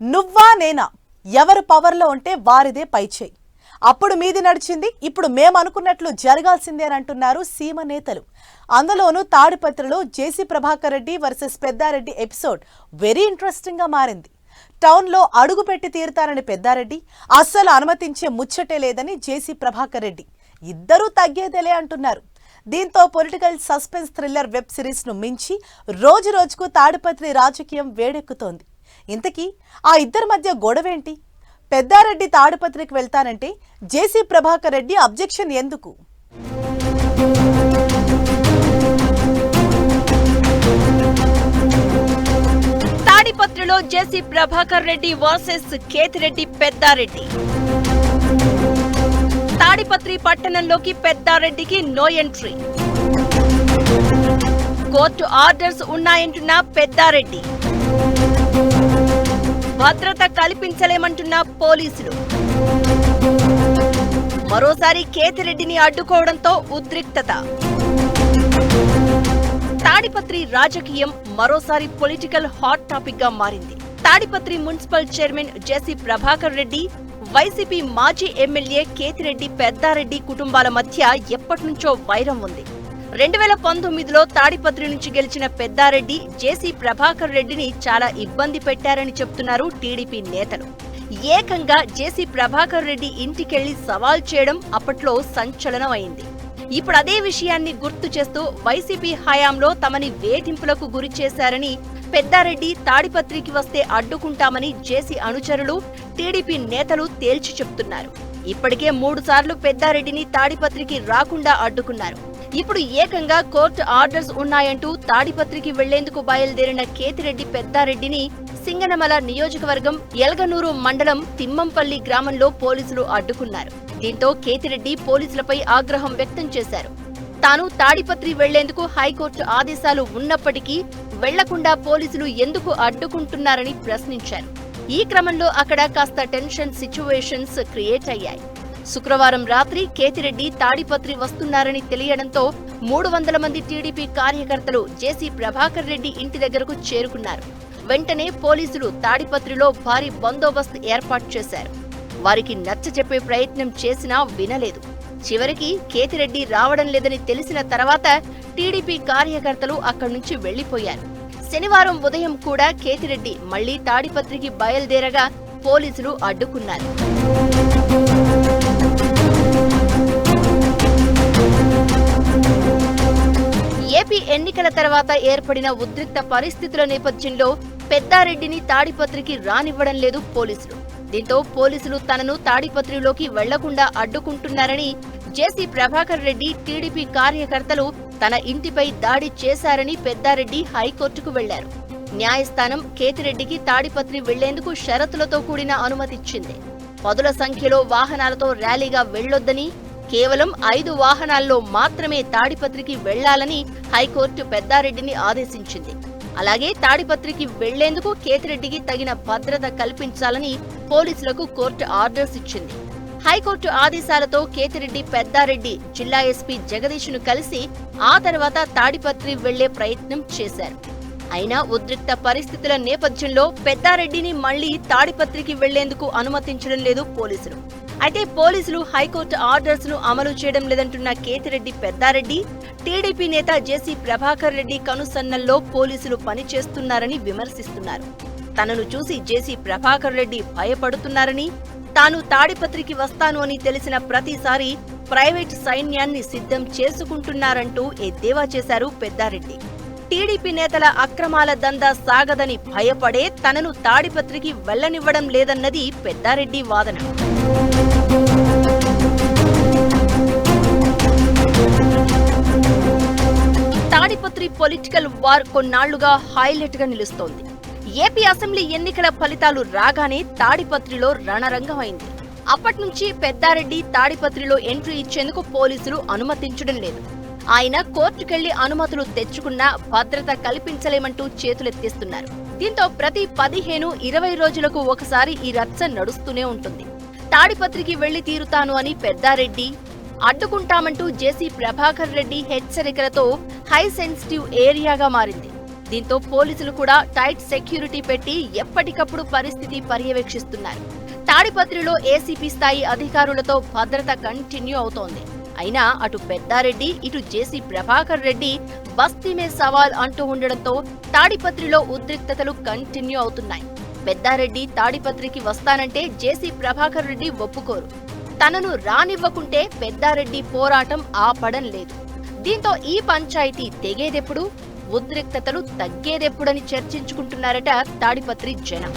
నువ్వా నేనా, ఎవరు పవర్లో ఉంటే వారిదే పైచేయి. అప్పుడు మీది నడిచింది, ఇప్పుడు మేమనుకున్నట్లు జరగాల్సిందే అని అంటున్నారు సీమ నేతలు. అందులోనూ తాడిపత్రిలో JC Prabhakar Reddy versus Peddareddy episode very interesting గా మారింది. టౌన్లో అడుగు పెట్టి తీరుతారని పెద్దారెడ్డి, అస్సలు అనుమతించే ముచ్చటే లేదని జేసీ ప్రభాకర్ రెడ్డి ఇద్దరూ తగ్గేదేలే అంటున్నారు. దీంతో political suspense thriller web series ను మించి రోజు రోజుకు తాడిపత్రి రాజకీయం వేడెక్కుతోంది. ఇంతకీ ఆ ఇద్దరి మధ్య గొడవేంటి? పెద్దారెడ్డి తాడిపత్రికి వెళ్తానంటే జేసీ ప్రభాకర్ రెడ్డి అబ్జెక్షన్ ఎందుకు? తాడిపత్రిలో జేసీ ప్రభాకర్ రెడ్డి వర్సెస్ కేతిరెడ్డి పెద్దారెడ్డి. తాడిపత్రి పట్టణంలోకి పెద్దారెడ్డికి నో ఎంట్రీ. కోర్టు ఆర్డర్స్ ఉన్నాయంటున్న పెద్దారెడ్డి, భద్రత కల్పించలేమంటున్న పోలీసులు. మరోసారి కేతిరెడ్డిని అడ్డుకోవడంతో ఉద్రిక్తత. తాడిపత్రి రాజకీయం మరోసారి పొలిటికల్ హాట్ టాపిక్ గా మారింది. తాడిపత్రి మున్సిపల్ చైర్మన్ జేసీ ప్రభాకర్ రెడ్డి, వైసీపీ మాజీ ఎమ్మెల్యే కేతిరెడ్డి పెద్దారెడ్డి కుటుంబాల మధ్య ఎప్పటినుంచో వైరం ఉంది. 2019లో తాడిపత్రి నుంచి గెలిచిన పెద్దారెడ్డి జేసీ ప్రభాకర్ రెడ్డిని చాలా ఇబ్బంది పెట్టారని చెప్తున్నారు టీడీపీ నేతలు. ఏకంగా జేసీ ప్రభాకర్ రెడ్డి ఇంటికెళ్లి సవాల్ చేయడం అప్పట్లో సంచలనం అయింది. ఇప్పుడు అదే విషయాన్ని గుర్తు చేస్తూ వైసీపీ హయాంలో తమని వేధింపులకు గురి చేశారని, పెద్దారెడ్డి తాడిపత్రికి వస్తే అడ్డుకుంటామని జేసీ అనుచరులు, టీడీపీ నేతలు తేల్చి చెప్తున్నారు. ఇప్పటికే 3 సార్లు పెద్దారెడ్డిని తాడిపత్రికి రాకుండా అడ్డుకున్నారు. ఇప్పుడు ఏకంగా కోర్టు ఆర్డర్స్ ఉన్నాయంటూ తాడిపత్రికి వెళ్లేందుకు బయలుదేరిన కేతిరెడ్డి పెద్దారెడ్డిని సింగనమల నియోజకవర్గం ఎల్గనూరు మండలం తిమ్మంపల్లి గ్రామంలో పోలీసులు అడ్డుకున్నారు. దీంతో కేతిరెడ్డి పోలీసులపై ఆగ్రహం వ్యక్తం చేశారు. తాను తాడిపత్రి వెళ్లేందుకు హైకోర్టు ఆదేశాలు ఉన్నప్పటికీ వెళ్లకుండా పోలీసులు ఎందుకు అడ్డుకుంటున్నారని ప్రశ్నించారు. ఈ క్రమంలో అక్కడ కాస్త టెన్షన్ సిచ్యువేషన్స్ క్రియేట్ అయ్యాయి. శుక్రవారం రాత్రి కేతిరెడ్డి తాడిపత్రి వస్తున్నారని తెలియడంతో 300 మంది టీడీపీ కార్యకర్తలు జేసీ ప్రభాకర్ రెడ్డి ఇంటి దగ్గరకు చేరుకున్నారు. వెంటనే పోలీసులు తాడిపత్రిలో భారీ బందోబస్తు ఏర్పాటు చేశారు. వారికి నచ్చచెప్పే ప్రయత్నం చేసినా వినలేదు. చివరికి కేతిరెడ్డి రావడం లేదని తెలిసిన తర్వాత టీడీపీ కార్యకర్తలు అక్కడి నుంచి వెళ్లిపోయారు. శనివారం ఉదయం కూడా కేతిరెడ్డి మళ్లీ తాడిపత్రికి బయలుదేరగా పోలీసులు అడ్డుకున్నారు. ఏపీ ఎన్నికల తర్వాత ఏర్పడిన ఉద్రిక్త పరిస్థితుల నేపథ్యంలో పెద్దారెడ్డిని తాడిపత్రికి రానివ్వడం లేదు పోలీసులు. దీంతో పోలీసులు తనను తాడిపత్రిలోకి వెళ్లకుండా అడ్డుకుంటున్నారని, జేసీ ప్రభాకర్ రెడ్డి టీడీపీ కార్యకర్తలు తన ఇంటిపై దాడి చేశారని పెద్దారెడ్డి హైకోర్టుకు వెళ్లారు. న్యాయస్థానం కేతిరెడ్డికి తాడిపత్రి వెళ్లేందుకు షరతులతో కూడిన అనుమతిచ్చింది. పదుల సంఖ్యలో వాహనాలతో ర్యాలీగా వెళ్లొద్దని, కేవలం 5 వాహనాల్లో మాత్రమే తాడిపత్రికి వెళ్లాలని హైకోర్టు పెద్దారెడ్డిని ఆదేశించింది. అలాగే తాడిపత్రికి వెళ్లేందుకు కేతిరెడ్డికి తగిన భద్రత కల్పించాలని పోలీసులకు కోర్టు ఆర్డర్స్ ఇచ్చింది. హైకోర్టు ఆదేశాలతో కేతిరెడ్డి పెద్దారెడ్డి జిల్లా ఎస్పీ జగదీష్ను కలిసి ఆ తర్వాత తాడిపత్రి వెళ్లే ప్రయత్నం చేశారు. అయినా ఉద్రిక్త పరిస్థితుల నేపథ్యంలో పెద్దారెడ్డిని మళ్లీ తాడిపత్రికి వెళ్లేందుకు అనుమతించడం లేదు పోలీసులు. అయితే పోలీసులు హైకోర్టు ఆర్డర్స్ ను అమలు చేయడం లేదంటున్న కేతిరెడ్డి పెద్దారెడ్డి, టీడీపీ నేత జేసీ ప్రభాకర్ రెడ్డి కనుసన్నల్లో పోలీసులు పనిచేస్తున్నారని విమర్శిస్తున్నారు. తనను చూసి జేసీ ప్రభాకర్ రెడ్డి భయపడుతున్నారని, తాను తాడిపత్రికి వస్తాను అని తెలిసిన ప్రతిసారి ప్రైవేట్ సైన్యాన్ని సిద్ధం చేసుకుంటున్నారంటూ ఎద్దేవా చేశారు పెద్దారెడ్డి. టీడీపీ నేతల అక్రమాల దందా సాగదని భయపడే తనను తాడిపత్రికి వెళ్లనివ్వడం లేదన్నది పెద్దారెడ్డి వాదన. తాడిపత్రి పొలిటికల్ వార్ కొన్నాళ్లుగా హైలైట్ గా నిలుస్తోంది. ఏపీ అసెంబ్లీ ఎన్నికల ఫలితాలు రాగానే తాడిపత్రిలో రణరంగమైంది. అప్పట్నుంచి పెద్దారెడ్డి తాడిపత్రిలో ఎంట్రీ ఇచ్చేందుకు పోలీసులు అనుమతించడం లేదు. ఆయన కోర్టుకెళ్లి అనుమతులు తెచ్చుకున్నా భద్రత కల్పించలేమంటూ చేతులెత్తేస్తున్నారు. దీంతో ప్రతి 15-20 రోజులకు ఒకసారి ఈ రచ్చ నడుస్తూనే ఉంటుంది. తాడిపత్రికి వెళ్లి తీరుతాను అని పెద్దారెడ్డి, అడ్డుకుంటామంటూ జేసీ ప్రభాకర్ రెడ్డి హెచ్చరికలతో హై సెన్సిటివ్ ఏరియాగా మారింది. దీంతో పోలీసులు కూడా టైట్ సెక్యూరిటీ పెట్టి ఎప్పటికప్పుడు పరిస్థితి పర్యవేక్షిస్తున్నారు. తాడిపత్రిలో ఏసీపీ స్థాయి అధికారులతో భద్రత కంటిన్యూ అవుతోంది. అయినా అటు పెద్దారెడ్డి ఇటు జేసీ ప్రభాకర్ రెడ్డి బస్తీ మే సవాల్ అంటూ ఉండడంతో తాడిపత్రిలో ఉద్రిక్తతలు కంటిన్యూ అవుతున్నాయి. పెద్దారెడ్డి తాడిపత్రికి వస్తానంటే జేసీ ప్రభాకర్ రెడ్డి ఒప్పుకోరు. తనను రానివ్వకుంటే పెద్దారెడ్డి పోరాటం ఆపడం లేదు. దీంతో ఈ పంచాయతీ తెగేదెప్పుడు, ఉద్రిక్తతలు తగ్గేదెప్పుడని చర్చించుకుంటున్నారట తాడిపత్రి జనం.